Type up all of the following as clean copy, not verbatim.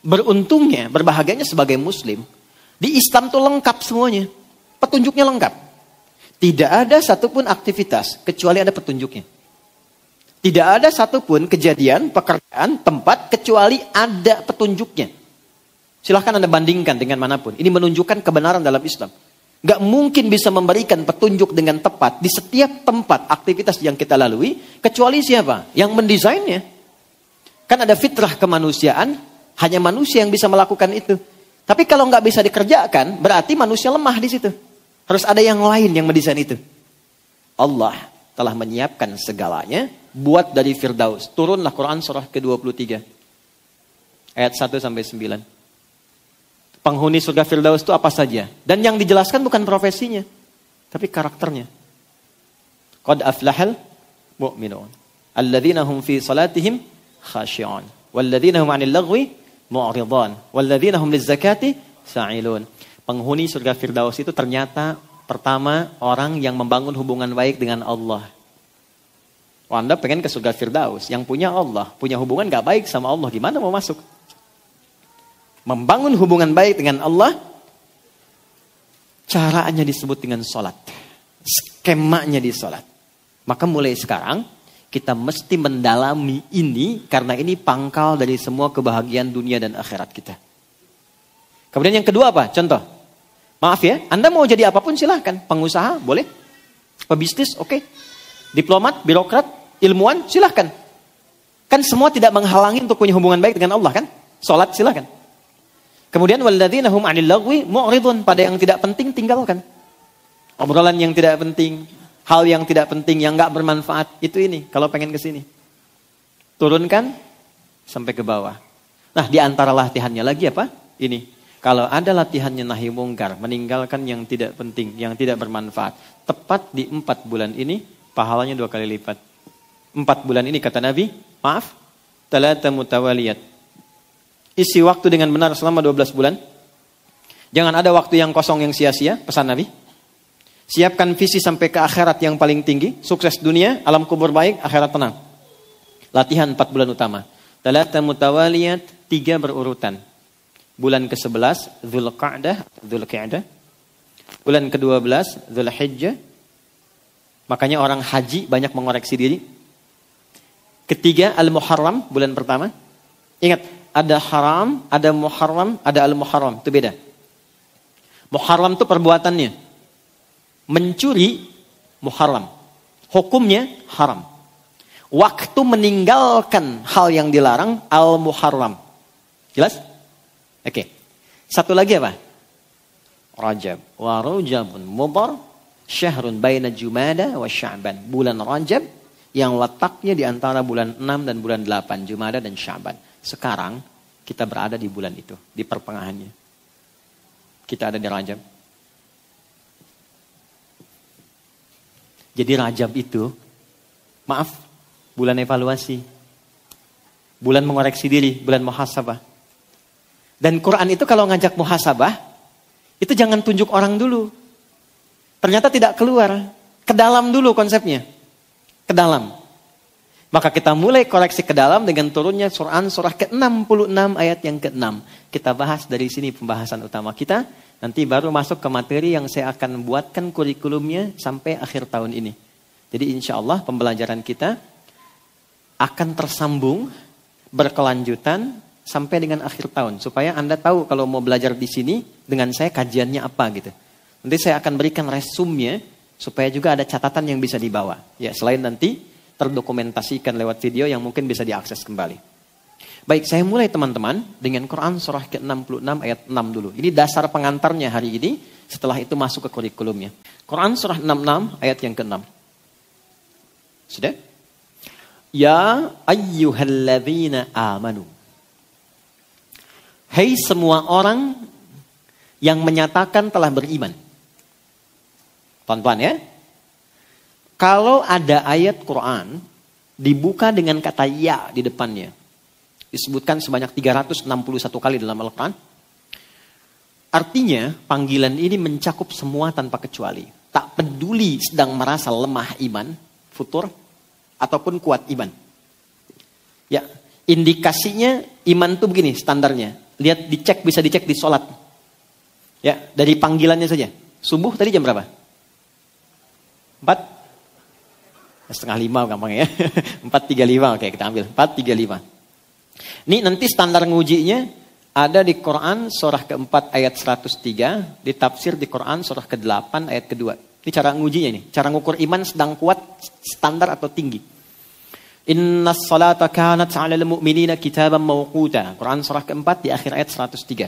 Beruntungnya, berbahagianya sebagai muslim, di Islam tuh lengkap semuanya. Petunjuknya lengkap. Tidak ada satupun aktivitas kecuali ada petunjuknya. Tidak ada satupun kejadian, pekerjaan, tempat kecuali ada petunjuknya. Silahkan Anda bandingkan dengan manapun. Ini menunjukkan kebenaran dalam Islam. Gak mungkin bisa memberikan petunjuk dengan tepat di setiap tempat aktivitas yang kita lalui, kecuali siapa? Yang mendesainnya. Kan ada fitrah kemanusiaan, hanya manusia yang bisa melakukan itu. Tapi kalau nggak bisa dikerjakan, berarti manusia lemah di situ. Harus ada yang lain yang mendesain itu. Allah telah menyiapkan segalanya buat dari Firdaus. Turunlah Quran surah ke-23. Ayat 1 sampai 9. Penghuni surga Firdaus itu apa saja? Dan yang dijelaskan bukan profesinya, tapi karakternya. Qad aflahal mu'minun alladzina hum fi salatihim khashi'un walladzina hum 'anil lagwi mu'ridun walladzina hum lizzakati sa'ilun. Penghuni surga Firdaus itu ternyata pertama orang yang membangun hubungan baik dengan Allah. Anda pengen ke surga Firdaus, yang punya Allah, punya hubungan gak baik sama Allah, gimana mau masuk? Membangun hubungan baik dengan Allah, caranya disebut dengan sholat. Skemanya di sholat. Maka mulai sekarang, kita mesti mendalami ini, karena ini pangkal dari semua kebahagiaan dunia dan akhirat kita. Kemudian yang kedua apa? Contoh. Maaf ya, Anda mau jadi apapun silahkan. Pengusaha, boleh. Pebisnis, oke. Diplomat, birokrat, ilmuwan, silahkan. Kan semua tidak menghalangi untuk punya hubungan baik dengan Allah kan? Sholat, silahkan. Kemudian, walladzina hum 'anil lagwi mu'ridun. Pada yang tidak penting, tinggalkan. Obrolan yang tidak penting, hal yang tidak penting, yang gak bermanfaat. Itu ini, kalau pengen ke sini. Turunkan, sampai ke bawah. Nah, di antara latihannya lagi apa? Ini. Kalau ada latihannya nahi mungkar, meninggalkan yang tidak penting, yang tidak bermanfaat. Tepat di 4 bulan ini, pahalanya 2 kali lipat. 4 bulan ini kata Nabi, maaf, talata mutawaliyat. Isi waktu dengan benar selama 12 bulan. Jangan ada waktu yang kosong yang sia-sia, pesan Nabi. Siapkan visi sampai ke akhirat yang paling tinggi, sukses dunia, alam kubur baik, akhirat tenang. Latihan 4 bulan utama. Talata mutawaliyat, 3 berurutan. Bulan ke-11 Dzulqa'dah. Bulan ke-12 Dzulhijjah. Makanya orang haji banyak mengoreksi diri. Ketiga Al-Muharram, bulan pertama. Ingat, ada haram, ada muharram, ada al-muharram, itu beda. Muharram itu perbuatannya. Mencuri muharram. Hukumnya haram. Waktu meninggalkan hal yang dilarang al-muharram. Jelas? Oke. Satu lagi apa? Rajab. Wa Rajabun Mudhar syahrun baina Jumada wa Sya'ban. Bulan Rajab yang letaknya di antara bulan 6 dan bulan 8, Jumada dan Sya'ban. Sekarang kita berada di bulan itu, di pertengahannya. Kita ada di Rajab. Jadi Rajab itu, maaf, bulan evaluasi. Bulan mengoreksi diri, bulan muhasabah. Dan Quran itu kalau ngajak muhasabah, itu jangan tunjuk orang dulu. Ternyata tidak keluar. Ke dalam dulu konsepnya. Ke dalam. Maka kita mulai koreksi ke dalam dengan turunnya Quran surah ke-66 ayat yang ke-6. Kita bahas dari sini pembahasan utama kita. Nanti baru masuk ke materi yang saya akan buatkan kurikulumnya sampai akhir tahun ini. Jadi insya Allah pembelajaran kita akan tersambung, berkelanjutan, sampai dengan akhir tahun. Supaya Anda tahu kalau mau belajar di sini, dengan saya kajiannya apa gitu. Nanti saya akan berikan resumenya, supaya juga ada catatan yang bisa dibawa. Ya, selain nanti terdokumentasikan lewat video yang mungkin bisa diakses kembali. Baik, saya mulai teman-teman dengan Quran surah ke-66 ayat 6 dulu. Ini dasar pengantarnya hari ini, setelah itu masuk ke kurikulumnya. Quran surah 66 ayat yang ke-6. Sudah? Ya ayyuhalladzina amanu. Hai semua orang yang menyatakan telah beriman. Tuan-tuan ya. Kalau ada ayat Quran dibuka dengan kata ya di depannya. Disebutkan sebanyak 361 kali dalam Al-Quran. Artinya panggilan ini mencakup semua tanpa kecuali. Tak peduli sedang merasa lemah iman, futur, ataupun kuat iman. Ya, indikasinya iman itu begini standarnya. Lihat, bisa dicek di sholat. Ya, dari panggilannya saja. Subuh tadi jam berapa? 4:30 gampang ya. 4:35, oke kita ambil. 4:35. Ini nanti standar ngujinya ada di Quran surah keempat ayat 103. Di tafsir di Quran surah ke-8 ayat kedua. Ini cara ngujinya ini. Cara ngukur iman sedang kuat, standar atau tinggi. Inna salata kanat 'alal mu'minina kitaban mawquta. Quran surah keempat di akhir ayat 103.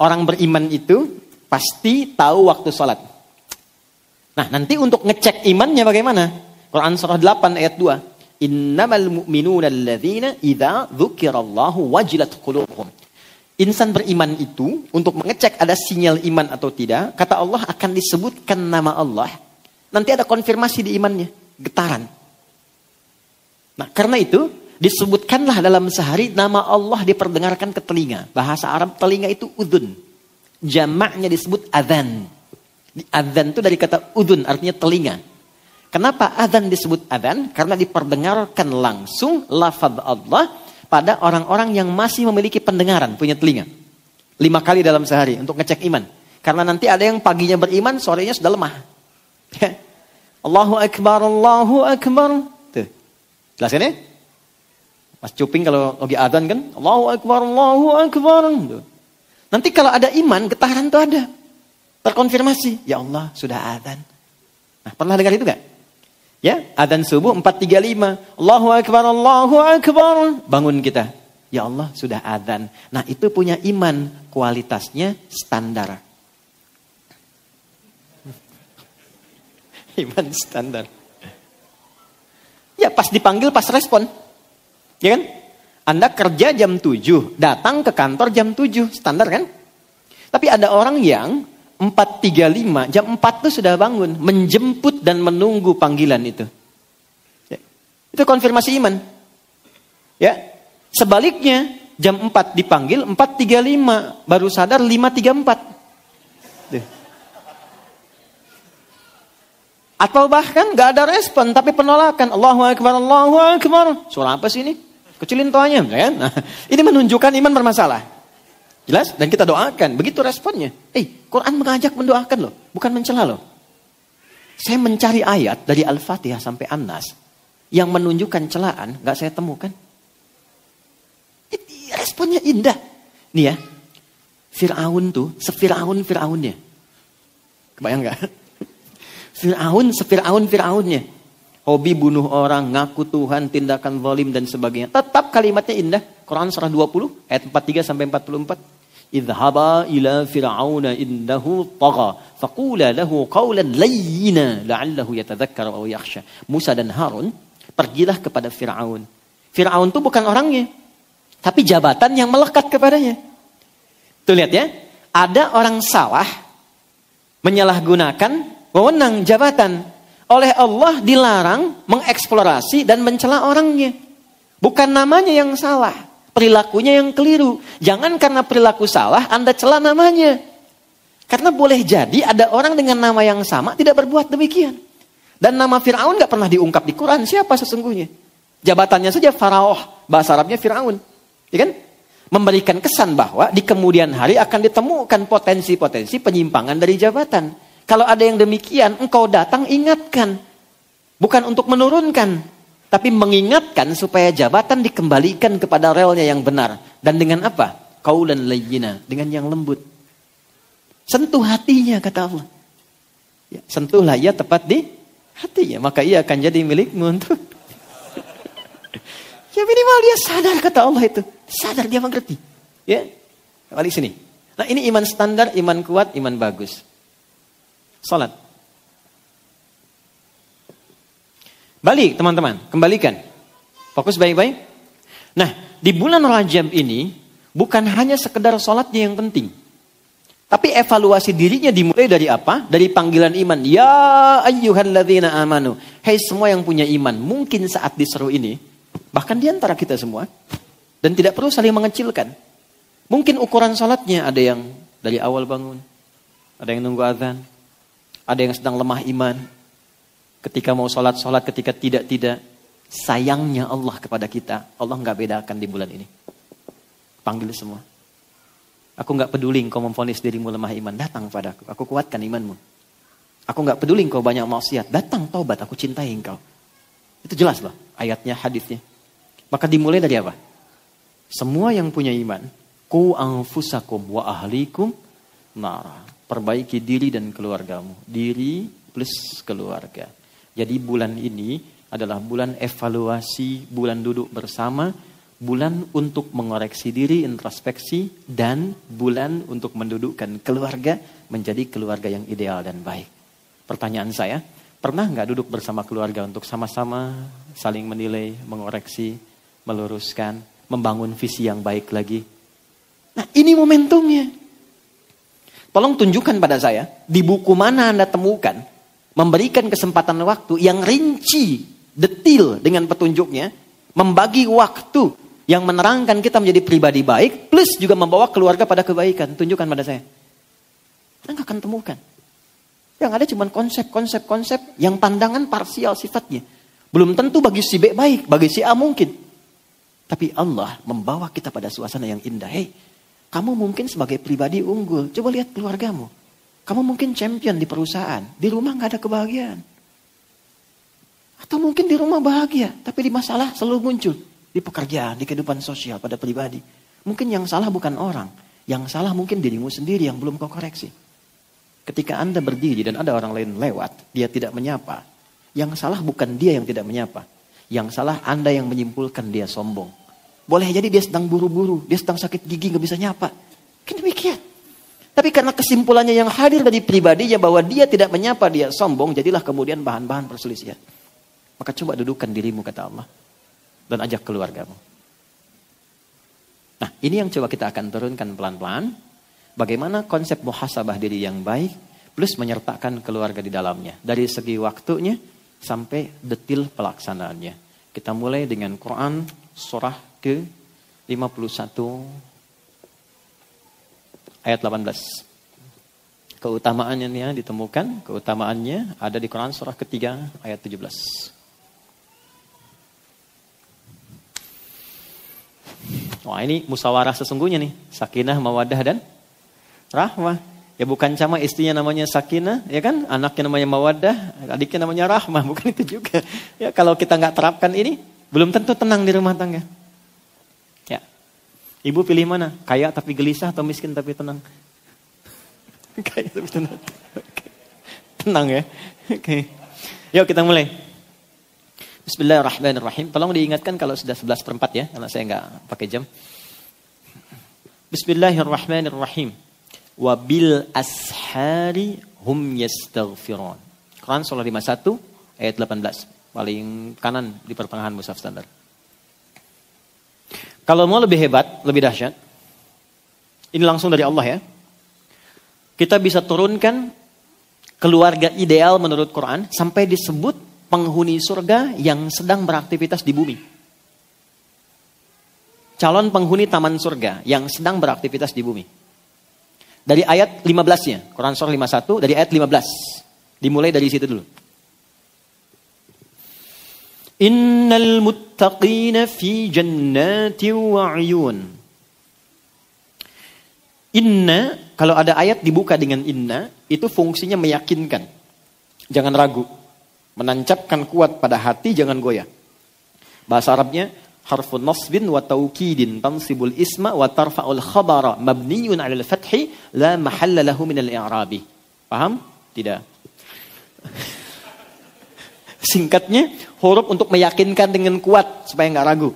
Orang beriman itu pasti tahu waktu sholat. Nah, nanti untuk ngecek imannya bagaimana? Quran surah 8 ayat 2. Innamal mu'minuna alladzina idza dzukirallahu wajilat qulubuhum. Insan beriman itu untuk mengecek ada sinyal iman atau tidak, kata Allah akan disebutkan nama Allah. Nanti ada konfirmasi di imannya, getaran. Nah, karena itu disebutkanlah dalam sehari nama Allah diperdengarkan ke telinga. Bahasa Arab telinga itu udhun. Jamaknya disebut adzan. Adzan itu dari kata udhun, artinya telinga. Kenapa adzan disebut adzan? Karena diperdengarkan langsung lafaz Allah pada orang-orang yang masih memiliki pendengaran, punya telinga. 5 kali dalam sehari untuk ngecek iman. Karena nanti ada yang paginya beriman, sorenya sudah lemah. Allahu Akbar, Allahu Akbar. Tuh. Jelas kan ya? Mas Cuping kalau lagi adzan kan, Allahu Akbar, Allahu Akbar. Tuh. Nanti kalau ada iman, getaran tuh ada. Terkonfirmasi, ya Allah sudah adzan. Nah, pernah dengar itu gak? Ya, adzan subuh 4:35. Allahu Akbar, Allahu Akbar. Bangun kita. Ya Allah, sudah adzan. Nah, itu punya iman, kualitasnya standar. Iman standar. Ya, pas dipanggil, pas respon. Ya kan? Anda kerja jam 7, datang ke kantor jam 7, standar kan? Tapi ada orang yang 4:35, jam 4 tuh sudah bangun, menjemput dan menunggu panggilan itu. Ya. Itu konfirmasi iman. Ya. Sebaliknya, jam 4 dipanggil, 4:35, baru sadar 5:34. Tuh. Atau bahkan gak ada respon, tapi penolakan. Allahu Akbar, Allahu Akbar. Suara apa sih ini? Kecilin toanya, kan? Nah, ini menunjukkan iman bermasalah. Jelas? Dan kita doakan. Begitu responnya. Quran mengajak mendoakan loh. Bukan mencela loh. Saya mencari ayat dari Al-Fatihah sampai An-Nas yang menunjukkan celaan. Gak saya temukan. Responnya indah. Nih ya. Fir'aun tuh. Fir'aunnya. Kebayang gak? Fir'aunnya. Hobi bunuh orang, ngaku Tuhan, tindakan zalim dan sebagainya. Tetap kalimatnya indah. Quran surah 20 ayat 43 sampai 44. Idhaba ila fir'auna innahu tagha faqula lahu qawlan layyina la'allahu yatadhakkaru aw yakhsha. Musa dan Harun pergilah kepada Fir'aun. Fir'aun itu bukan orangnya, tapi jabatan yang melekat kepadanya. Tuh lihat ya, ada orang salah menyalahgunakan wewenang jabatan. Oleh Allah dilarang mengeksplorasi dan mencela orangnya. Bukan namanya yang salah. Perilakunya yang keliru. Jangan karena perilaku salah Anda cela namanya. Karena boleh jadi ada orang dengan nama yang sama tidak berbuat demikian. Dan nama Fir'aun gak pernah diungkap di Quran. Siapa sesungguhnya? Jabatannya saja Faraoh. Bahasa Arabnya Fir'aun. Ya kan? Memberikan kesan bahwa di kemudian hari akan ditemukan potensi-potensi penyimpangan dari jabatan. Kalau ada yang demikian, engkau datang ingatkan. Bukan untuk menurunkan. Tapi mengingatkan supaya jabatan dikembalikan kepada relnya yang benar. Dan dengan apa? Qaulan layyina. Dengan yang lembut. Sentuh hatinya kata Allah. Ya, sentuhlah ia tepat di hatinya. Maka ia akan jadi milikmu untuk. Ya minimal dia sadar kata Allah itu. Sadar dia mengerti. Ya, balik sini. Nah ini iman standar, iman kuat, iman bagus. Salat. Balik teman-teman, kembalikan. Fokus baik-baik. Nah, di bulan Rajab ini bukan hanya sekedar salatnya yang penting. Tapi evaluasi dirinya dimulai dari apa? Dari panggilan iman. Ya ayyuhalladzina amanu. Hai semua yang punya iman. Mungkin saat diseru ini, bahkan di antara kita semua. Dan tidak perlu saling mengecilkan. Mungkin ukuran salatnya ada yang dari awal bangun. Ada yang nunggu azan. Ada yang sedang lemah iman. Ketika mau sholat, ketika tidak. Sayangnya Allah kepada kita. Allah gak bedakan di bulan ini. Panggil semua. Aku nggak peduli engkau memvonis dirimu lemah iman, datang padaku, aku kuatkan imanmu. Aku nggak peduli engkau banyak maksiat, datang taubat, aku cintai engkau. Itu jelas loh ayatnya, hadisnya. Maka dimulai dari apa? Semua yang punya iman, qu anfusakum wa ahlikum nar. Perbaiki diri dan keluargamu. Diri plus keluarga. Jadi bulan ini adalah bulan evaluasi, bulan duduk bersama, bulan untuk mengoreksi diri, introspeksi, dan bulan untuk mendudukkan keluarga menjadi keluarga yang ideal dan baik. Pertanyaan saya, pernah nggak duduk bersama keluarga untuk sama-sama saling menilai, mengoreksi, meluruskan, membangun visi yang baik lagi? Nah, ini momentumnya. Tolong tunjukkan pada saya, di buku mana Anda temukan, memberikan kesempatan waktu yang rinci, detil dengan petunjuknya, membagi waktu yang menerangkan kita menjadi pribadi baik, plus juga membawa keluarga pada kebaikan. Tunjukkan pada saya. Anda nggak akan temukan. Yang ada cuma konsep-konsep yang pandangan parsial sifatnya. Belum tentu bagi si B baik, bagi si A mungkin. Tapi Allah membawa kita pada suasana yang indah. Hei, kamu mungkin sebagai pribadi unggul. Coba lihat keluargamu. Kamu mungkin champion di perusahaan. Di rumah gak ada kebahagiaan. Atau mungkin di rumah bahagia. Tapi di masalah selalu muncul. Di pekerjaan, di kehidupan sosial, pada pribadi. Mungkin yang salah bukan orang. Yang salah mungkin dirimu sendiri yang belum kau koreksi. Ketika Anda berdiri dan ada orang lain lewat. Dia tidak menyapa. Yang salah bukan dia yang tidak menyapa. Yang salah Anda yang menyimpulkan dia sombong. Boleh jadi dia sedang buru-buru, dia sedang sakit gigi, gak bisa nyapa. Kan demikian. Tapi karena kesimpulannya yang hadir dari pribadinya bahwa dia tidak menyapa, dia sombong, jadilah kemudian bahan-bahan perselisihan. Maka coba dudukkan dirimu, kata Allah. Dan ajak keluargamu. Nah, ini yang coba kita akan turunkan pelan-pelan. Bagaimana konsep muhasabah diri yang baik, plus menyertakan keluarga di dalamnya. Dari segi waktunya, sampai detil pelaksanaannya. Kita mulai dengan Quran, surah ke-51 ayat 18. Keutamaannya ditemukan, keutamaannya ada di Quran surah ketiga ayat 17. Wah, ini musyawarah sesungguhnya nih, sakinah, mawaddah dan rahmah. Ya bukan cuma istrinya namanya sakinah, ya kan? Anaknya namanya mawaddah, adiknya namanya rahmah, bukan itu juga. Ya kalau kita nggak terapkan ini, belum tentu tenang di rumah tangga. Ibu pilih mana? Kaya tapi gelisah atau miskin tapi tenang? Kaya tapi tenang. Tenang ya. Oke. Yuk kita mulai. Bismillahirrahmanirrahim. Tolong diingatkan kalau sudah 11:04 ya. Karena saya nggak pakai jam. Bismillahirrahmanirrahim. Wabil ashari hum yastaghfirun. Quran surah 51 ayat 18. Paling kanan di pertengahan mushaf standar. Kalau mau lebih hebat, lebih dahsyat, ini langsung dari Allah ya. Kita bisa turunkan keluarga ideal menurut Quran sampai disebut penghuni surga yang sedang beraktivitas di bumi. Calon penghuni taman surga yang sedang beraktivitas di bumi. Dari ayat 15-nya, Quran surah 51 dari ayat 15. Dimulai dari situ dulu. Innal muttaqina fi jannati wa 'uyun. Inna, kalau ada ayat dibuka dengan inna, itu fungsinya meyakinkan. Jangan ragu. Menancapkan kuat pada hati, jangan goyah. Bahasa Arabnya, harfun nasbin wa taukidin tansibul isma wa tarfa'ul khabara mabniyun 'alal fathi la mahalla lahu minal i'rabi. Paham? Tidak. Singkatnya, huruf untuk meyakinkan dengan kuat supaya nggak ragu.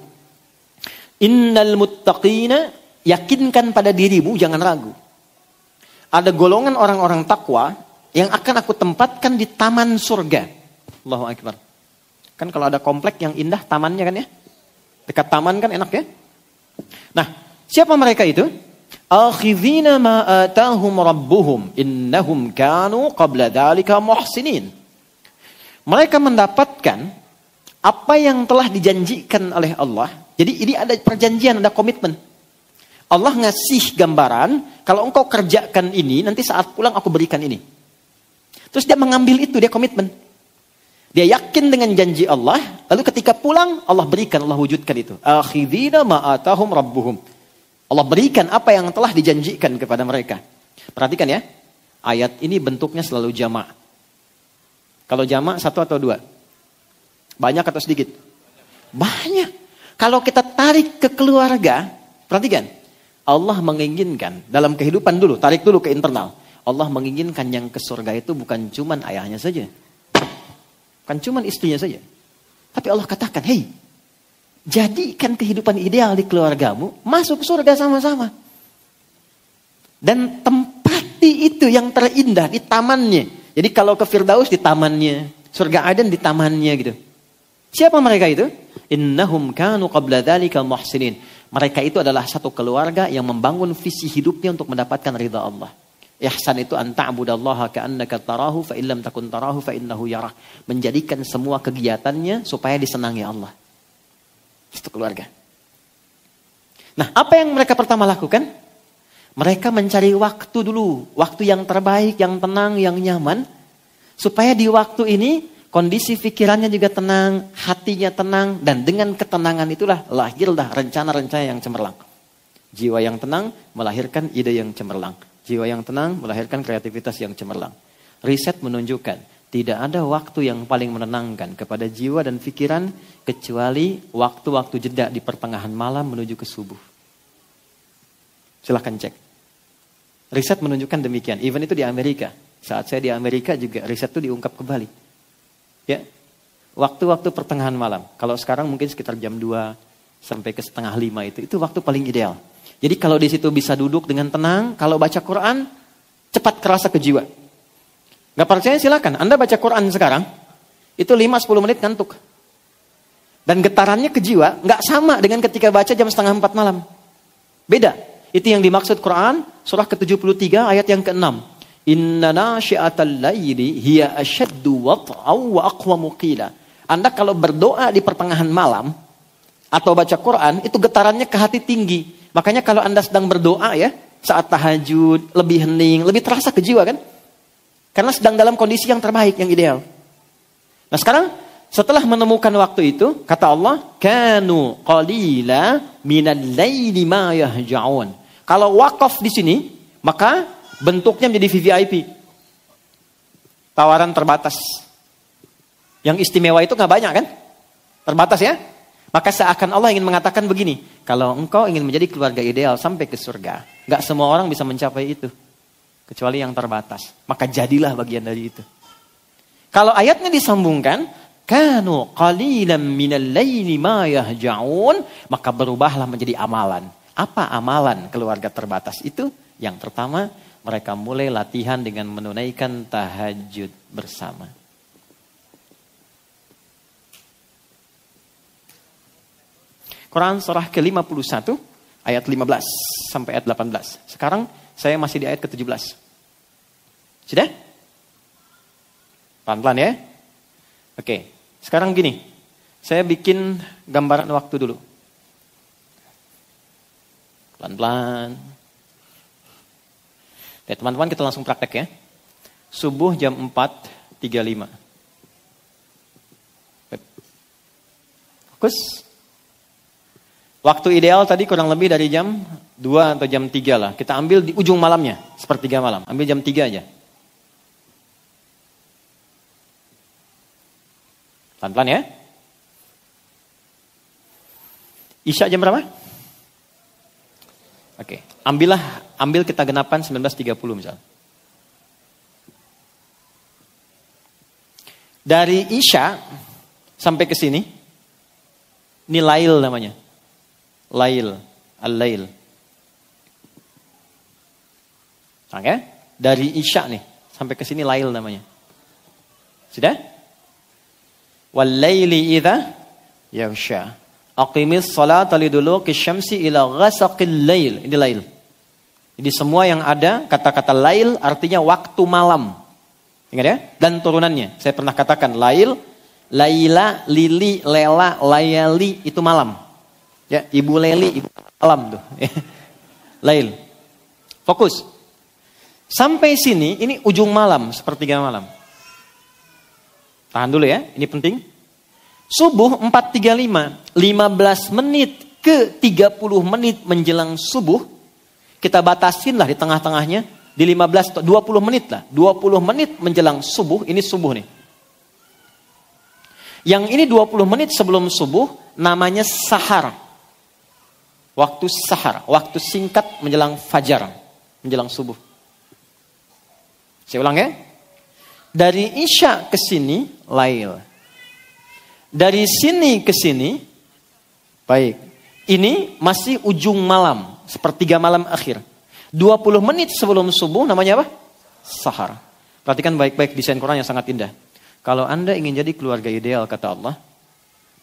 Innal muttaqina, yakinkan pada dirimu, jangan ragu. Ada golongan orang-orang takwa yang akan aku tempatkan di taman surga. Allahu Akbar. Kan kalau ada komplek yang indah tamannya kan ya? Dekat taman kan enak ya? Nah, siapa mereka itu? Akhidhina ma atahum rabbuhum innahum kanu qabla dzalika muhsinin. Mereka mendapatkan apa yang telah dijanjikan oleh Allah. Jadi ini ada perjanjian, ada komitmen. Allah ngasih gambaran, kalau engkau kerjakan ini, nanti saat pulang aku berikan ini. Terus dia mengambil itu, dia komitmen. Dia yakin dengan janji Allah, lalu ketika pulang, Allah berikan, Allah wujudkan itu. Akhidina ma'atahum rabbuhum. Allah berikan apa yang telah dijanjikan kepada mereka. Perhatikan ya, ayat ini bentuknya selalu jamak. Kalau jamak 1 atau 2? Banyak atau sedikit? Banyak. Kalau kita tarik ke keluarga, perhatikan. Allah menginginkan dalam kehidupan dulu, tarik dulu ke internal. Allah menginginkan yang ke surga itu bukan cuman ayahnya saja. Bukan cuman istrinya saja. Tapi Allah katakan, hei, jadikan kehidupan ideal di keluargamu, masuk surga sama-sama. Dan tempati itu yang terindah di tamannya. Jadi kalau ke Firdaus di tamannya, surga Aden di tamannya gitu. Siapa mereka itu? Innahum kanu qabla dzalika muhsinin. Mereka itu adalah satu keluarga yang membangun visi hidupnya untuk mendapatkan ridha Allah. Ihsan itu an ta'budallaha ka'annaka tarahu fa illam takun tarahu fa innahu yarak. Menjadikan semua kegiatannya supaya disenangi Allah. Satu keluarga. Nah, apa yang mereka pertama lakukan? Mereka mencari waktu dulu, waktu yang terbaik, yang tenang, yang nyaman, supaya di waktu ini kondisi pikirannya juga tenang, hatinya tenang, dan dengan ketenangan itulah lahirlah rencana-rencana yang cemerlang. Jiwa yang tenang melahirkan ide yang cemerlang. Jiwa yang tenang melahirkan kreativitas yang cemerlang. Riset menunjukkan tidak ada waktu yang paling menenangkan kepada jiwa dan pikiran kecuali waktu-waktu jeda di pertengahan malam menuju ke subuh. Silahkan cek. Riset menunjukkan demikian. Even itu di Amerika. Saat saya di Amerika juga riset itu diungkap kembali. Ya, waktu-waktu pertengahan malam. Kalau sekarang mungkin sekitar jam 2 sampai ke setengah 5 itu waktu paling ideal. Jadi kalau di situ bisa duduk dengan tenang, kalau baca Quran cepat kerasa ke jiwa. Gak percaya silakan. Anda baca Quran sekarang itu 5-10 menit ngantuk. Dan getarannya ke jiwa nggak sama dengan ketika baca jam setengah 4 malam. Beda. Itu yang dimaksud Quran surah ke-73 ayat yang ke-6. Inna nasyi'atal laili hiya asyaddu wat'aw wa aqwamu qila. Anda kalau berdoa di pertengahan malam atau baca Quran itu getarannya ke hati tinggi. Makanya kalau Anda sedang berdoa ya, saat tahajud lebih hening, lebih terasa ke jiwa kan? Karena sedang dalam kondisi yang terbaik, yang ideal. Nah, sekarang setelah menemukan waktu itu, kata Allah, kanu qalila minal laili ma yahja'un. Kalau wakaf di sini, maka bentuknya menjadi VVIP. Tawaran terbatas. Yang istimewa itu nggak banyak kan? Terbatas ya? Maka seakan Allah ingin mengatakan begini. Kalau engkau ingin menjadi keluarga ideal sampai ke surga. Nggak semua orang bisa mencapai itu. Kecuali yang terbatas. Maka jadilah bagian dari itu. Kalau ayatnya disambungkan. Kanu qalilan minal laili ma yahja'un. Maka berubahlah menjadi amalan. Apa amalan keluarga terbatas itu? Yang pertama, mereka mulai latihan dengan menunaikan tahajud bersama. Quran surah ke-51 ayat 15 sampai ayat 18. Sekarang saya masih di ayat ke-17. Sudah? Pelan-pelan ya. Oke, sekarang gini. Saya bikin gambaran waktu dulu. Pelan-pelan. Oke, teman-teman kita langsung praktek ya. Subuh jam 4.35. Fokus. Waktu ideal tadi kurang lebih dari jam 2 atau jam 3 lah. Kita ambil di ujung malamnya. Sepertiga malam. Ambil jam 3 aja. Pelan-pelan ya. Isya jam berapa? Oke. Ambil kita genapkan 19.30 misal. Dari Isya sampai ke sini. Ini lail namanya. Lail, al-lail. Oke? Dari Isya nih sampai ke sini lail namanya. Sudah? Wal laili idza yaghsha. Aqimis salata liduluki syamsi ila ghasaqil lail. Ini lail. Jadi semua yang ada kata-kata lail artinya waktu malam. Ingat ya? Dan turunannya. Saya pernah katakan lail, laila, lili, lela, layali itu malam. Ya, Ibu Leli, Ibu Alam tuh. Lail. Fokus. Sampai sini, ini ujung malam, sepertiga malam. Tahan dulu ya, ini penting. Subuh 4.35, 15 menit ke 30 menit menjelang subuh, kita batasin lah di tengah-tengahnya, di 20 menit lah. 20 menit menjelang subuh, ini subuh nih. Yang ini 20 menit sebelum subuh, namanya sahar. Waktu sahar, waktu singkat menjelang fajar, menjelang subuh. Saya ulang ya. Dari isya ke sini, lail. Dari sini ke sini, baik. Ini masih ujung malam, sepertiga malam akhir. 20 menit sebelum subuh namanya apa? Sahar. Perhatikan baik-baik desain Quran yang sangat indah. Kalau Anda ingin jadi keluarga ideal, kata Allah,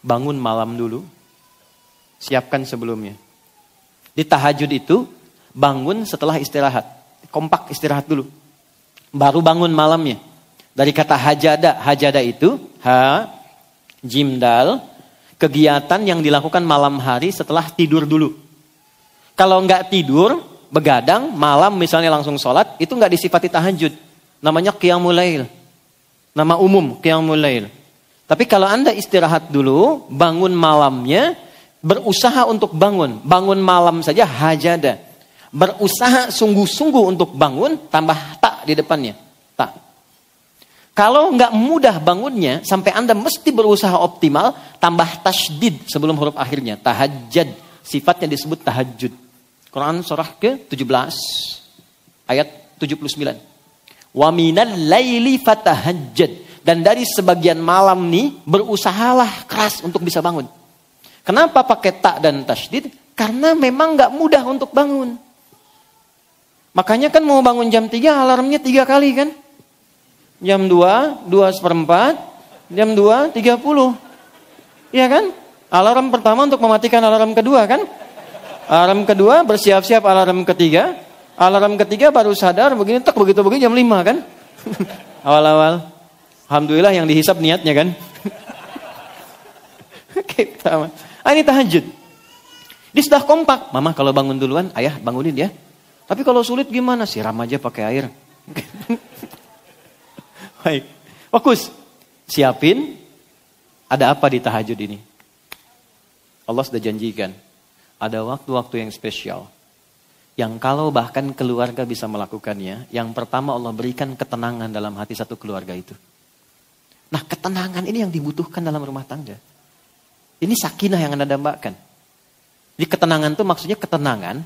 bangun malam dulu, siapkan sebelumnya. Di tahajud itu, bangun setelah istirahat. Kompak istirahat dulu. Baru bangun malamnya. Dari kata hajada. Hajada itu, jim dal, kegiatan yang dilakukan malam hari setelah tidur dulu. Kalau nggak tidur, begadang, malam misalnya langsung sholat, itu nggak disifati tahajud. Namanya qiyamul lail. Nama umum, qiyamul lail. Tapi kalau Anda istirahat dulu, bangun malamnya, berusaha untuk bangun. Bangun malam saja hajada. Berusaha sungguh-sungguh untuk bangun, tambah tak di depannya. Tak. Kalau nggak mudah bangunnya, sampai Anda mesti berusaha optimal, tambah tasydid sebelum huruf akhirnya. Tahajjud, sifatnya disebut tahajud. Quran surah ke-17, ayat 79. Wa minal laili fatahajjad. Dan dari sebagian malam nih, berusahalah keras untuk bisa bangun. Kenapa pakai tak dan tasydid? Karena memang nggak mudah untuk bangun. Makanya kan mau bangun jam 3, alarmnya 3 kali kan? Jam 2, 2:15, jam 2:30. Iya kan? Alarm pertama untuk mematikan alarm kedua kan? Alarm kedua bersiap-siap alarm ketiga. Alarm ketiga baru sadar begini, begitu jam 5 kan? Awal-awal. Alhamdulillah yang dihisap niatnya kan? Oke, pertama. Ini tahajud. Dia sudah kompak. Mama kalau bangun duluan, ayah bangunin ya. Tapi kalau sulit gimana? Siram aja pakai air. Baik, fokus. Siapin, ada apa di tahajud ini? Allah sudah janjikan, ada waktu-waktu yang spesial. Yang kalau bahkan keluarga bisa melakukannya, yang pertama Allah berikan ketenangan dalam hati satu keluarga itu. Nah, ketenangan ini yang dibutuhkan dalam rumah tangga. Ini sakinah yang Anda dambakan. Jadi ketenangan itu maksudnya ketenangan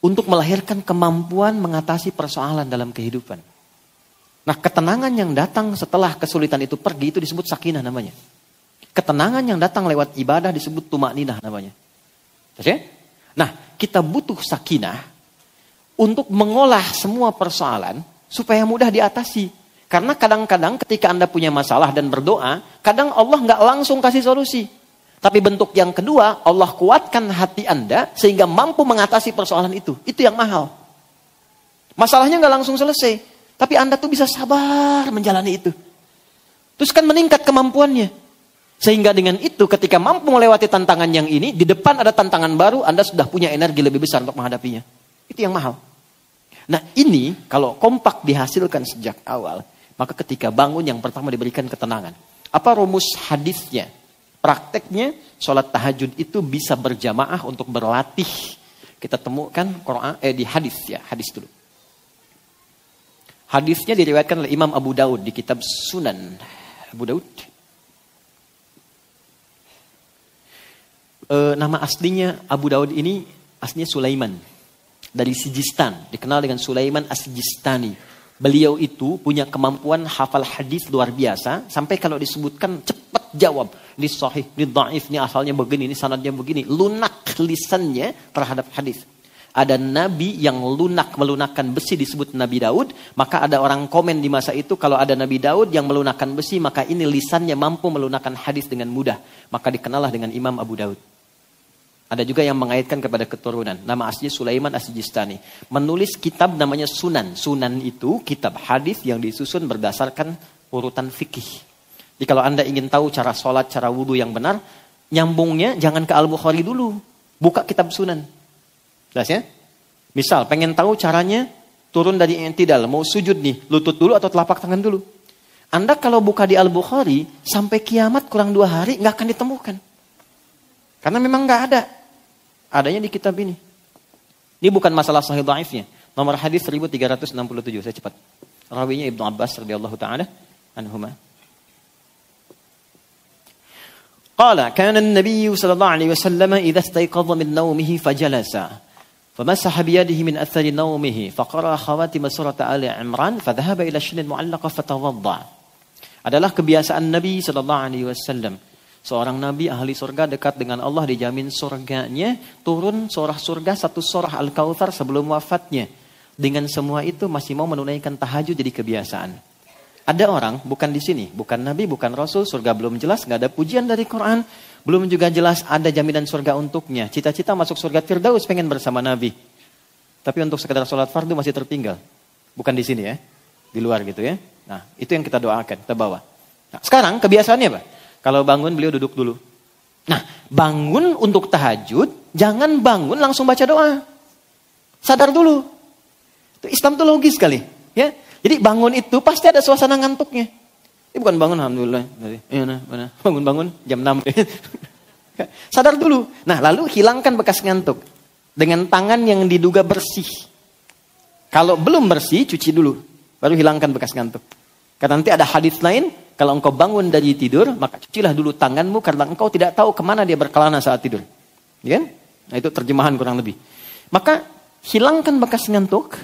untuk melahirkan kemampuan mengatasi persoalan dalam kehidupan. Nah, ketenangan yang datang setelah kesulitan itu pergi itu disebut sakinah namanya. Ketenangan yang datang lewat ibadah disebut tumakninah namanya. Oke? Nah, kita butuh sakinah untuk mengolah semua persoalan supaya mudah diatasi. Karena kadang-kadang ketika Anda punya masalah dan berdoa, kadang Allah nggak langsung kasih solusi. Tapi bentuk yang kedua, Allah kuatkan hati Anda sehingga mampu mengatasi persoalan itu. Itu yang mahal. Masalahnya nggak langsung selesai. Tapi Anda tuh bisa sabar menjalani itu. Terus kan meningkat kemampuannya. Sehingga dengan itu ketika mampu melewati tantangan yang ini, di depan ada tantangan baru, Anda sudah punya energi lebih besar untuk menghadapinya. Itu yang mahal. Nah ini kalau kompak dihasilkan sejak awal, maka ketika bangun yang pertama diberikan ketenangan. Apa rumus hadisnya? Prakteknya sholat tahajud itu bisa berjamaah untuk berlatih. Kita temukan Quran di hadis ya, hadis dulu. Hadisnya diriwayatkan oleh Imam Abu Daud di kitab Sunan Abu Daud. Nama aslinya Abu Daud ini aslinya Sulaiman dari Sijistan, dikenal dengan Sulaiman As-Sijistani. Beliau itu punya kemampuan hafal hadis luar biasa, sampai kalau disebutkan cepat jawab. Ini sahih, ini dhaif, ini asalnya begini, ini sanadnya begini. Lunak lisannya terhadap hadis. Ada nabi yang melunakkan besi disebut Nabi Daud. Maka ada orang komen di masa itu, kalau ada Nabi Daud yang melunakkan besi, maka ini lisannya mampu melunakkan hadis dengan mudah. Maka dikenallah dengan Imam Abu Daud. Ada juga yang mengaitkan kepada keturunan. Nama aslinya Sulaiman As-Sijistani. Menulis kitab namanya Sunan. Sunan itu kitab hadis yang disusun berdasarkan urutan fikih. Jadi kalau Anda ingin tahu cara sholat, cara wudhu yang benar, nyambungnya jangan ke Al-Bukhari dulu. Buka kitab Sunan. Jelas ya? Misal pengen tahu caranya turun dari i'tidal, mau sujud nih, lutut dulu atau telapak tangan dulu. Anda kalau buka di Al-Bukhari, sampai kiamat kurang 2 hari nggak akan ditemukan. Karena memang nggak ada. Adanya di kitab ini. Ini bukan masalah sahih dhaifnya. Nomor hadis 1367, saya cepat. Rawinya Ibnu Abbas radhiyallahu taala anhuma. Qala kana an-nabiy sallallahu alaihi wasallam idza istayqadha min nawmihi fajalasa فمسح بيده من أثر نومه فقرأ خواتم سورة آل عمران فذهب إلى الشن المعلقة فتوضأ. Adalah kebiasaan Nabi sallallahu alaihi wasallam. Seorang nabi ahli surga dekat dengan Allah dijamin surganya, turun surah surga satu surah Al-Kautsar sebelum wafatnya. Dengan semua itu masih mau menunaikan tahajud jadi kebiasaan. Ada orang bukan di sini, bukan nabi, bukan rasul, surga belum jelas, nggak ada pujian dari Quran, belum juga jelas ada jaminan surga untuknya. Cita-cita masuk surga Firdaus pengen bersama nabi. Tapi untuk sekedar sholat fardu masih tertinggal. Bukan di sini ya, di luar gitu ya. Nah, itu yang kita doakan, kita bawa. Nah, sekarang kebiasaannya apa? Kalau bangun beliau duduk dulu. Nah, bangun untuk tahajud, jangan bangun langsung baca doa. Sadar dulu. Itu Islam itu logis sekali, ya. Jadi bangun itu pasti ada suasana ngantuknya. Ini bukan bangun alhamdulillah. Bangun jam 6. Sadar dulu. Nah, lalu hilangkan bekas ngantuk dengan tangan yang diduga bersih. Kalau belum bersih, cuci dulu. Baru hilangkan bekas ngantuk. Karena nanti ada hadis lain, kalau engkau bangun dari tidur, maka cucilah dulu tanganmu karena engkau tidak tahu kemana dia berkelana saat tidur. Ya kan? Nah, itu terjemahan kurang lebih. Maka hilangkan bekas ngantuk.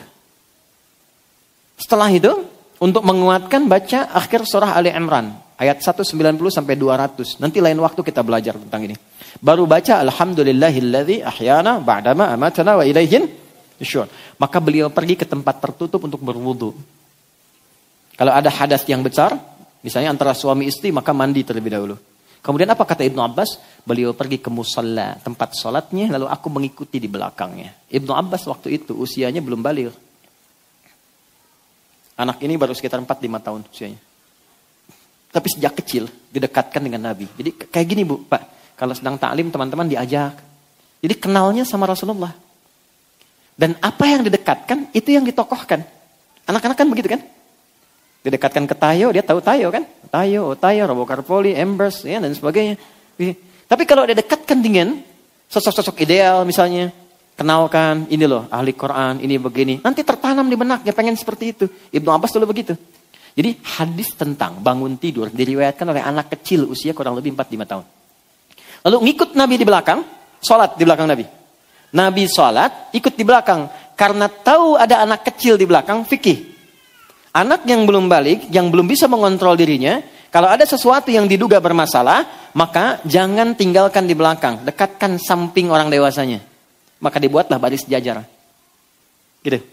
Setelah itu, untuk menguatkan baca akhir surah Ali Imran. Ayat 190 sampai 200. Nanti lain waktu kita belajar tentang ini. Baru baca Alhamdulillahilladzi ahyana ba'dama amatana wa ilaihin nusyur. Maka beliau pergi ke tempat tertutup untuk berwudu. Kalau ada hadas yang besar, misalnya antara suami istri, maka mandi terlebih dahulu. Kemudian apa kata Ibnu Abbas? Beliau pergi ke musalla, tempat sholatnya, lalu aku mengikuti di belakangnya. Ibnu Abbas waktu itu usianya belum baligh. Anak ini baru sekitar 4-5 tahun usianya. Tapi sejak kecil didekatkan dengan Nabi. Jadi kayak gini Bu, Pak. Kalau sedang taklim teman-teman diajak. Jadi kenalnya sama Rasulullah. Dan apa yang didekatkan, itu yang ditokohkan. Anak-anak kan begitu kan? Didekatkan ke Tayo, dia tahu Tayo kan? Tayo, Robokarpoli, Embers, ya, dan sebagainya. Tapi kalau didekatkan dengan sosok-sosok ideal misalnya, kenalkan, ini loh ahli Quran, ini begini. Nanti tertanam di benaknya, pengen seperti itu. Ibnu Abbas dulu begitu. Jadi hadis tentang bangun tidur diriwayatkan oleh anak kecil usia kurang lebih 4-5 tahun. Lalu ngikut Nabi di belakang, sholat di belakang Nabi. Nabi sholat, ikut di belakang. Karena tahu ada anak kecil di belakang, fikih. Anak yang belum balik, yang belum bisa mengontrol dirinya, kalau ada sesuatu yang diduga bermasalah, maka jangan tinggalkan di belakang. Dekatkan samping orang dewasanya. Maka dibuatlah baris sejajar. Gitu.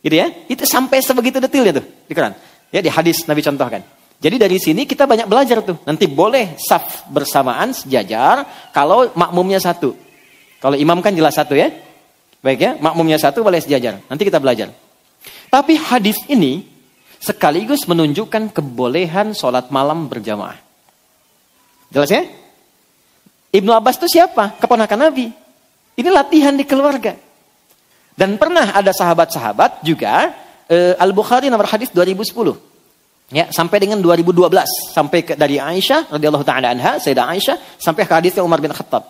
Gitu ya. Itu sampai sebegitu detailnya tuh di Quran. Ya, di hadis Nabi contohkan. Jadi dari sini kita banyak belajar tuh. Nanti boleh saf bersamaan sejajar kalau makmumnya satu. Kalau imam kan jelas satu ya. Baik ya, makmumnya satu boleh sejajar. Nanti kita belajar. Tapi hadis ini sekaligus menunjukkan kebolehan sholat malam berjamaah. Jelas ya? Ibnu Abbas itu siapa? Keponakan Nabi. Ini latihan di keluarga. Dan pernah ada sahabat-sahabat juga, Al-Bukhari nomor hadis 2010. Ya, sampai dengan 2012. Sampai dari Aisyah, radhiyallahu ta'ala anha, Sayyidah Aisyah, sampai ke hadisnya Umar bin Khattab.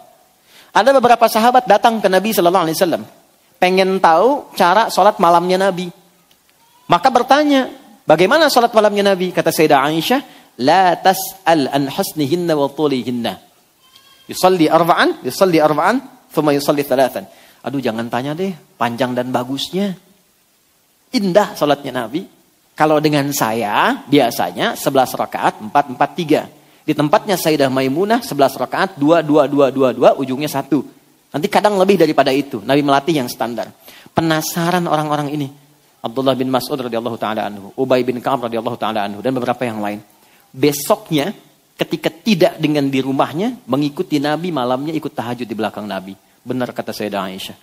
Ada beberapa sahabat datang ke Nabi sallallahu alaihi wasallam. Pengen tahu cara sholat malamnya Nabi. Maka bertanya, bagaimana sholat malamnya Nabi? Kata Sayyidah Aisyah, la tas'al an husnihinna wa tulihinna. Yusalli arba'an, thumma yusalli thalathan. Aduh, jangan tanya deh, panjang dan bagusnya. Indah sholatnya Nabi. Kalau dengan saya, biasanya 11 rakaat, 4-4-3. Di tempatnya Sayyidah Maimunah, 11 rakaat, 2-2-2-2-2, ujungnya 1. Nanti kadang lebih daripada itu. Nabi melatih yang standar. Penasaran orang-orang ini. Abdullah bin Mas'ud radhiyallahu ta'ala anhu. Ubay bin Ka'ab radhiyallahu ta'ala anhu. Dan beberapa yang lain. Besoknya, ketika tidak dengan di rumahnya, mengikuti Nabi malamnya ikut tahajud di belakang Nabi. Benar kata Sayyidah Aisyah.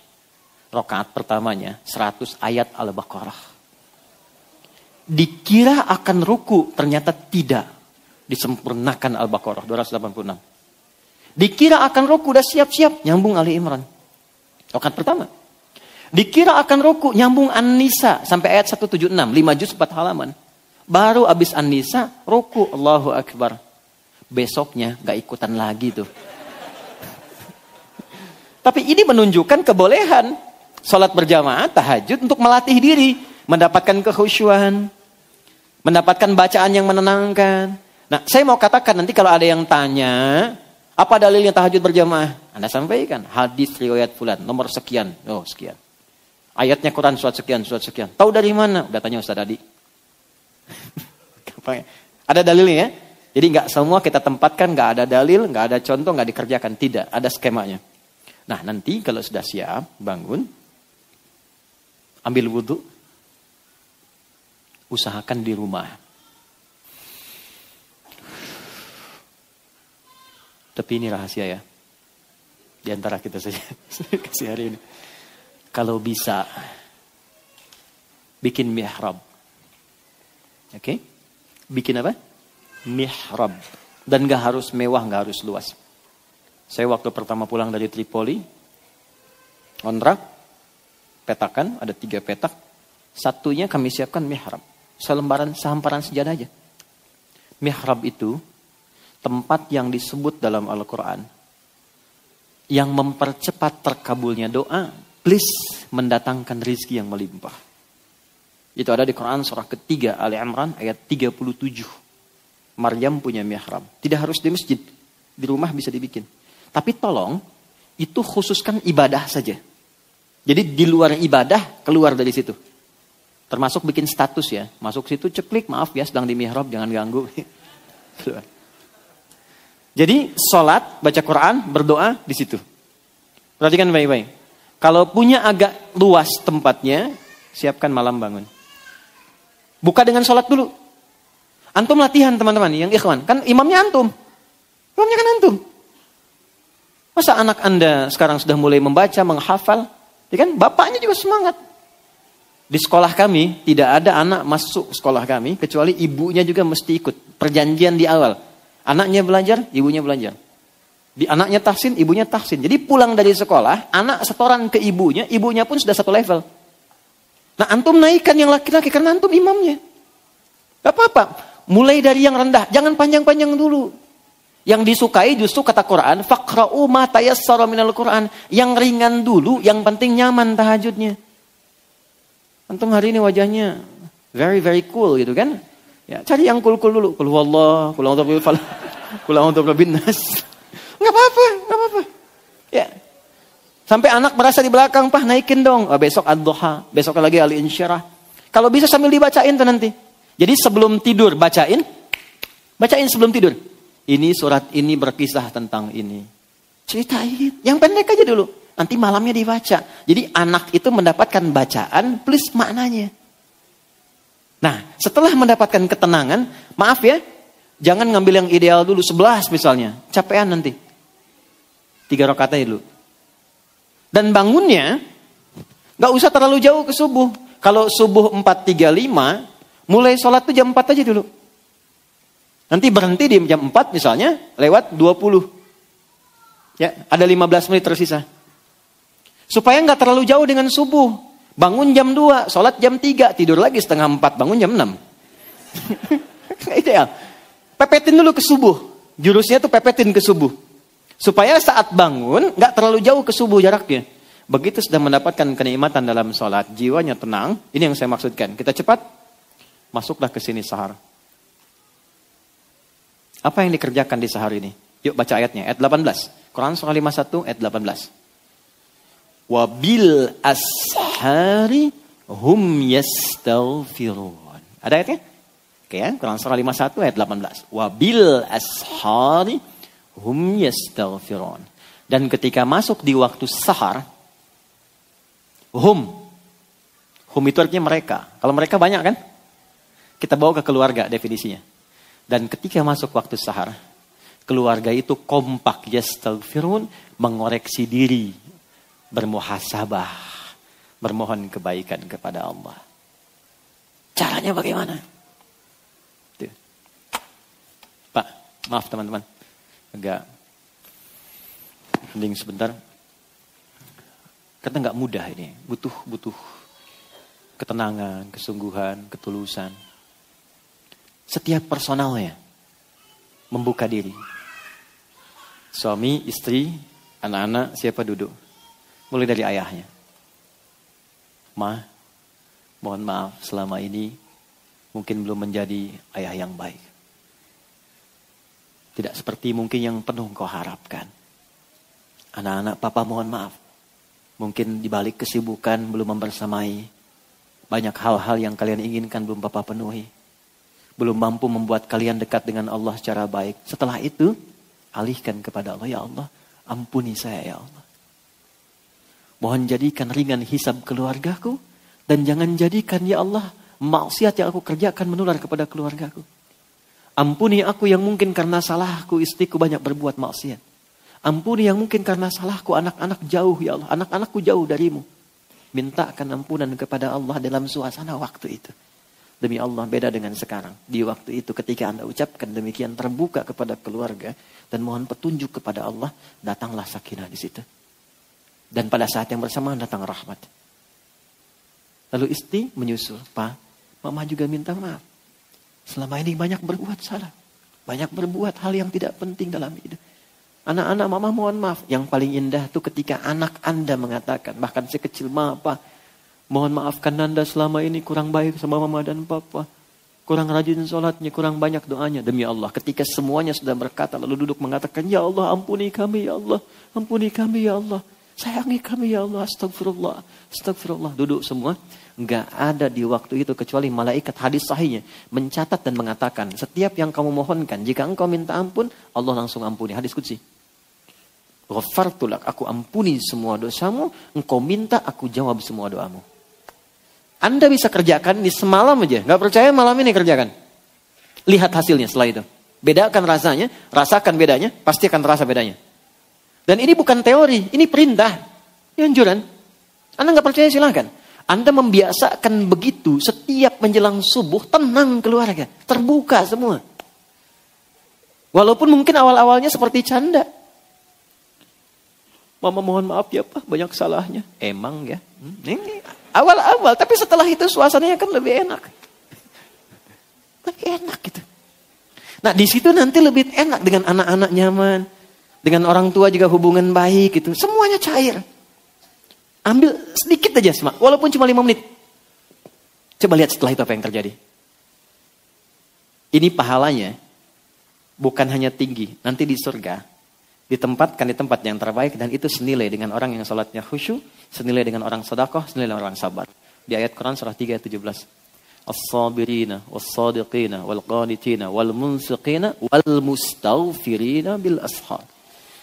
Rakaat pertamanya 100 ayat Al-Baqarah. Dikira akan ruku, ternyata tidak. Disempurnakan Al-Baqarah 286. Dikira akan ruku, udah siap-siap, nyambung Ali Imran. Rakaat pertama. Dikira akan ruku, nyambung An-Nisa sampai ayat 176, 5 juz 4 halaman. Baru habis An-Nisa, ruku, Allahu Akbar. Besoknya gak ikutan lagi tuh. Tapi ini menunjukkan kebolehan sholat berjamaah, tahajud untuk melatih diri, mendapatkan kekhusyuan, mendapatkan bacaan yang menenangkan. Nah, saya mau katakan nanti kalau ada yang tanya, apa dalilnya tahajud berjamaah? Anda sampaikan, hadis riwayat fulan, nomor sekian, oh sekian. Ayatnya Quran surat sekian, surat sekian. Tahu dari mana? Udah tanya Ustaz Adi. Ada dalilnya ya? Jadi nggak semua kita tempatkan, nggak ada dalil, nggak ada contoh, nggak dikerjakan. Tidak, ada skemanya. Nah nanti kalau sudah siap, bangun, ambil wudhu, usahakan di rumah. Tapi ini rahasia ya, di antara kita saja. Kasih hari ini. Kalau bisa, bikin mihrab. Oke? Bikin apa? Mihrab. Dan gak harus mewah, gak harus luas. Saya waktu pertama pulang dari Tripoli, ngontrak, petakan, ada 3 petak. Satunya kami siapkan mihrab. Sehamparan sejadah aja. Mihrab itu tempat yang disebut dalam Al-Quran yang mempercepat terkabulnya doa, please mendatangkan rizki yang melimpah. Itu ada di Quran surah ketiga Ali Imran ayat 37. Maryam punya mihrab. Tidak harus di masjid, di rumah bisa dibikin. Tapi tolong itu khususkan ibadah saja. Jadi di luar ibadah keluar dari situ. Termasuk bikin status ya, masuk situ ceklik, maaf ya sedang di mihrab jangan ganggu. Jadi sholat, baca Quran, berdoa di situ. Perhatikan baik-baik. Kalau punya agak luas tempatnya, siapkan malam bangun. Buka dengan sholat dulu. Antum latihan teman-teman, yang ikhwan. Kan imamnya antum. Imamnya kan antum. Masa anak Anda sekarang sudah mulai membaca, menghafal? Ya kan? Bapaknya juga semangat. Di sekolah kami, tidak ada anak masuk sekolah kami, kecuali ibunya juga mesti ikut. Perjanjian di awal. Anaknya belajar, ibunya belajar. Di anaknya tahsin, ibunya tahsin. Jadi pulang dari sekolah, anak setoran ke ibunya, ibunya pun sudah satu level. Nah antum naikkan yang laki-laki karena antum imamnya. Gak apa-apa. Mulai dari yang rendah, jangan panjang-panjang dulu. Yang disukai justru kata Quran, faqra'u ma tayassara minal Quran. Yang ringan dulu, yang penting nyaman tahajudnya. Antum hari ini wajahnya very very cool gitu kan? Ya, cari yang cool-cool dulu. Qul huwallah, qul a'udzu birabbil falaq, qul a'udzu birabbin nas. Enggak apa-apa, enggak apa-apa. Ya. Sampai anak merasa di belakang, "Pah, naikin dong." Oh, besok ad-duha, besok lagi al-insyirah. Kalau bisa sambil dibacain tuh nanti. Jadi sebelum tidur bacain sebelum tidur. Ini surat ini berkisah tentang ini. Ceritain, yang pendek aja dulu. Nanti malamnya dibaca. Jadi anak itu mendapatkan bacaan plus maknanya. Nah, setelah mendapatkan ketenangan, maaf ya, jangan ngambil yang ideal dulu, 11 misalnya. Capean nanti. 3 rakaat aja dulu. Dan bangunnya, gak usah terlalu jauh ke subuh. Kalau subuh 4.35, mulai sholat tuh jam 4 aja dulu. Nanti berhenti di jam 4 misalnya, lewat 20. Ya, ada 15 menit tersisa. Supaya gak terlalu jauh dengan subuh. Bangun jam 2, sholat jam 3, tidur lagi setengah 4, bangun jam 6. Ideal. Pepetin dulu ke subuh. Jurusnya tuh pepetin ke subuh. Supaya saat bangun, gak terlalu jauh ke subuh jaraknya. Begitu sudah mendapatkan kenikmatan dalam sholat, jiwanya tenang. Ini yang saya maksudkan. Kita cepat, masuklah ke sini sahar. Apa yang dikerjakan di sahar ini? Yuk baca ayatnya, ayat 18. Quran surah 51, ayat 18. Wabil ashari hum yastaghfirun. Ada ayatnya? Oke ya, Quran surah 51 ayat 18. Wabil ashari hum yastaghfirun. Dan ketika masuk di waktu sahar, hum itu artinya mereka. Kalau mereka banyak kan? Kita bawa ke keluarga definisinya. Dan ketika masuk waktu sahar, keluarga itu kompak yastaghfirun, mengoreksi diri, bermuhasabah, bermohon kebaikan kepada Allah. Caranya bagaimana? Tuh. Pak, maaf teman-teman, agak hening sebentar. Karena nggak mudah ini, butuh ketenangan, kesungguhan, ketulusan. Setiap personalnya membuka diri. Suami, istri, anak-anak, siapa duduk? Mulai dari ayahnya. Ma, mohon maaf selama ini mungkin belum menjadi ayah yang baik. Tidak seperti mungkin yang penuh kau harapkan. Anak-anak papa mohon maaf. Mungkin dibalik kesibukan belum membersamai. Banyak hal-hal yang kalian inginkan belum papa penuhi. Belum mampu membuat kalian dekat dengan Allah secara baik. Setelah itu, alihkan kepada Allah. Ya Allah, ampuni saya ya Allah. Mohon jadikan ringan hisab keluargaku. Dan jangan jadikan ya Allah, maksiat yang aku kerjakan menular kepada keluargaku. Ampuni aku yang mungkin karena salahku istriku banyak berbuat maksiat. Ampuni yang mungkin karena salahku anak-anak jauh ya Allah. Anak-anakku jauh darimu. Mintakan ampunan kepada Allah dalam suasana waktu itu. Demi Allah beda dengan sekarang. Di waktu itu ketika Anda ucapkan demikian terbuka kepada keluarga. Dan mohon petunjuk kepada Allah. Datanglah sakinah di situ. Dan pada saat yang bersamaan datang rahmat. Lalu istri menyusul. Pak, mama juga minta maaf. Selama ini banyak berbuat salah. Banyak berbuat hal yang tidak penting dalam hidup. Anak-anak mama mohon maaf. Yang paling indah itu ketika anak Anda mengatakan. Bahkan sekecil apa. Mohon maafkan Nanda selama ini kurang baik sama mama dan papa. Kurang rajin sholatnya, kurang banyak doanya. Demi Allah ketika semuanya sudah berkata. Lalu duduk mengatakan. Ya Allah ampuni kami ya Allah. Ampuni kami ya Allah. Sayangi kami ya Allah. Astagfirullah. Astagfirullah. Duduk semua. Enggak ada di waktu itu kecuali malaikat hadis sahihnya mencatat dan mengatakan setiap yang kamu mohonkan jika engkau minta ampun Allah langsung ampuni. Hadis qudsi. Ghafartulak, aku ampuni semua dosamu, engkau minta aku jawab semua doamu. Anda bisa kerjakan ini semalam aja, enggak percaya malam ini kerjakan. Lihat hasilnya setelah itu. Bedakan rasanya, rasakan bedanya, pasti akan terasa bedanya. Dan ini bukan teori, ini perintah, ini anjuran. Anda enggak percaya silakan. Anda membiasakan begitu setiap menjelang subuh, tenang keluarga. Terbuka semua. Walaupun mungkin awal-awalnya seperti canda. Mama mohon maaf ya Pak, banyak salahnya. Emang ya. Ini awal-awal, tapi setelah itu suasananya kan lebih enak. Lebih enak gitu. Nah di situ nanti lebih enak dengan anak-anak nyaman. Dengan orang tua juga hubungan baik gitu. Semuanya cair. Ambil sedikit aja, walaupun cuma 5 menit. Coba lihat setelah itu apa yang terjadi. Ini pahalanya bukan hanya tinggi. Nanti di surga, ditempatkan di tempat yang terbaik. Dan itu senilai dengan orang yang salatnya khusyuk. Senilai dengan orang sedekah, senilai dengan orang sabar. Di ayat Quran surah 3 ayat 17. As-sabirina, was-sadiqina, wal-qanitina, wal-munsiqina, wal-mustaghfirina bil-ashar.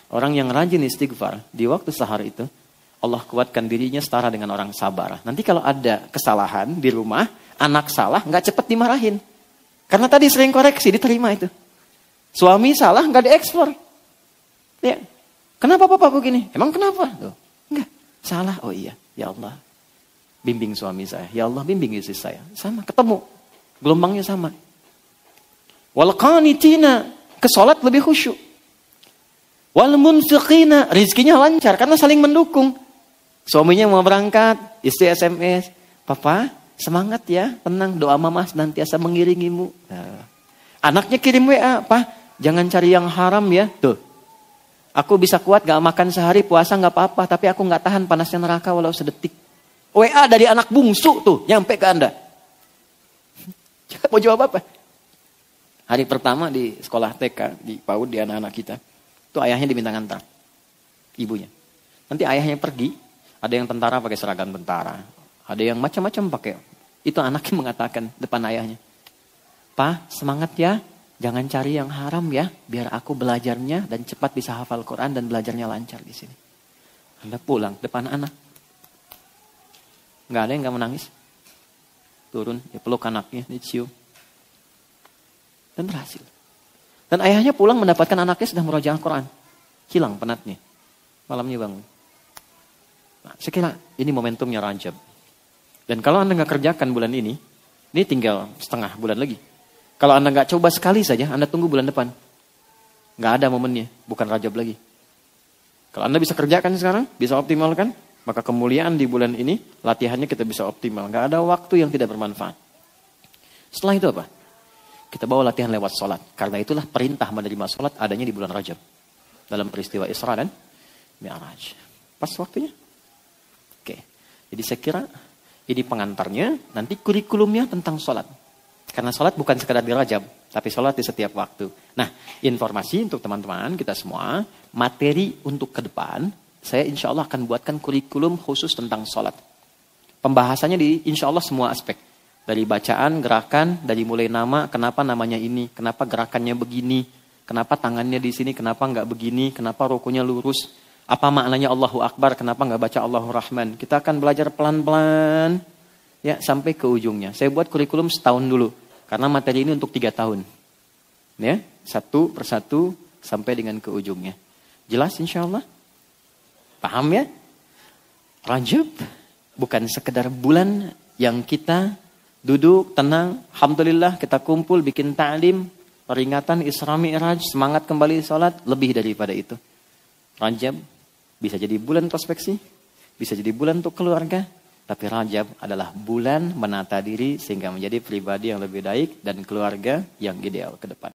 Orang yang rajin istighfar di waktu sahar itu. Allah kuatkan dirinya setara dengan orang sabar. Nanti kalau ada kesalahan di rumah, anak salah, nggak cepat dimarahin. Karena tadi sering koreksi, diterima itu. Suami salah, nggak diekspor. Ya. Kenapa papa begini? Emang kenapa? Tuh. Enggak, salah. Oh iya, ya Allah. Bimbing suami saya. Ya Allah, bimbing istri saya. Sama, ketemu. Gelombangnya sama. Wal qanitina, ke salat lebih khusyuk. Wal munfiqina, rizkinya lancar karena saling mendukung. Suaminya mau berangkat, istri SMS, Papa semangat ya, tenang, doa mama senantiasa mengiringimu. Nah, anaknya kirim WA, Pak jangan cari yang haram ya. Tuh, aku bisa kuat gak makan sehari, puasa gak apa-apa, tapi aku gak tahan panasnya neraka walau sedetik. WA dari anak bungsu tuh, nyampe ke Anda. Mau jawab apa? Hari pertama di sekolah TK, di PAUD, di anak-anak kita. Tuh ayahnya diminta ngantar, ibunya. Nanti ayahnya pergi. Ada yang tentara pakai seragam tentara. Ada yang macam-macam pakai. Itu anaknya mengatakan depan ayahnya. Pak, semangat ya. Jangan cari yang haram ya. Biar aku belajarnya dan cepat bisa hafal Quran dan belajarnya lancar di sini. Anda pulang depan anak. Nggak ada yang nggak menangis. Turun, ya peluk anaknya, dicium. Dan berhasil. Dan ayahnya pulang mendapatkan anaknya sedang murojaah Quran. Hilang penatnya. Malamnya bangun. Nah, saya kira ini momentumnya Rajab. Dan kalau Anda nggak kerjakan bulan ini tinggal setengah bulan lagi. Kalau Anda nggak coba sekali saja, Anda tunggu bulan depan. Nggak ada momennya, bukan Rajab lagi. Kalau Anda bisa kerjakan sekarang, bisa optimalkan, maka kemuliaan di bulan ini, latihannya kita bisa optimal. Nggak ada waktu yang tidak bermanfaat. Setelah itu apa? Kita bawa latihan lewat sholat. Karena itulah perintah menerima sholat adanya di bulan Rajab. Dalam peristiwa Isra dan Mi'raj. Pas waktunya. Jadi saya kira ini pengantarnya, nanti kurikulumnya tentang sholat. Karena sholat bukan sekadar di Rajab, tapi sholat di setiap waktu. Nah, informasi untuk teman-teman kita semua, materi untuk ke depan, saya insya Allah akan buatkan kurikulum khusus tentang sholat. Pembahasannya di insya Allah semua aspek. Dari bacaan, gerakan, dari mulai nama, kenapa namanya ini, kenapa gerakannya begini, kenapa tangannya di sini, kenapa nggak begini, kenapa rukunya lurus, apa maknanya Allahu Akbar, kenapa nggak baca Allahu Rahman. Kita akan belajar pelan-pelan ya sampai ke ujungnya. Saya buat kurikulum setahun dulu, karena materi ini untuk 3 tahun. Ya, satu persatu sampai dengan ke ujungnya. Jelas insya Allah? Paham ya? Rajab bukan sekedar bulan yang kita duduk tenang, alhamdulillah kita kumpul bikin ta'lim, peringatan Isra Mi'raj, semangat kembali sholat, lebih daripada itu. Rajab bisa jadi bulan prospeksi, bisa jadi bulan untuk keluarga, tapi Rajab adalah bulan menata diri sehingga menjadi pribadi yang lebih baik dan keluarga yang ideal ke depan.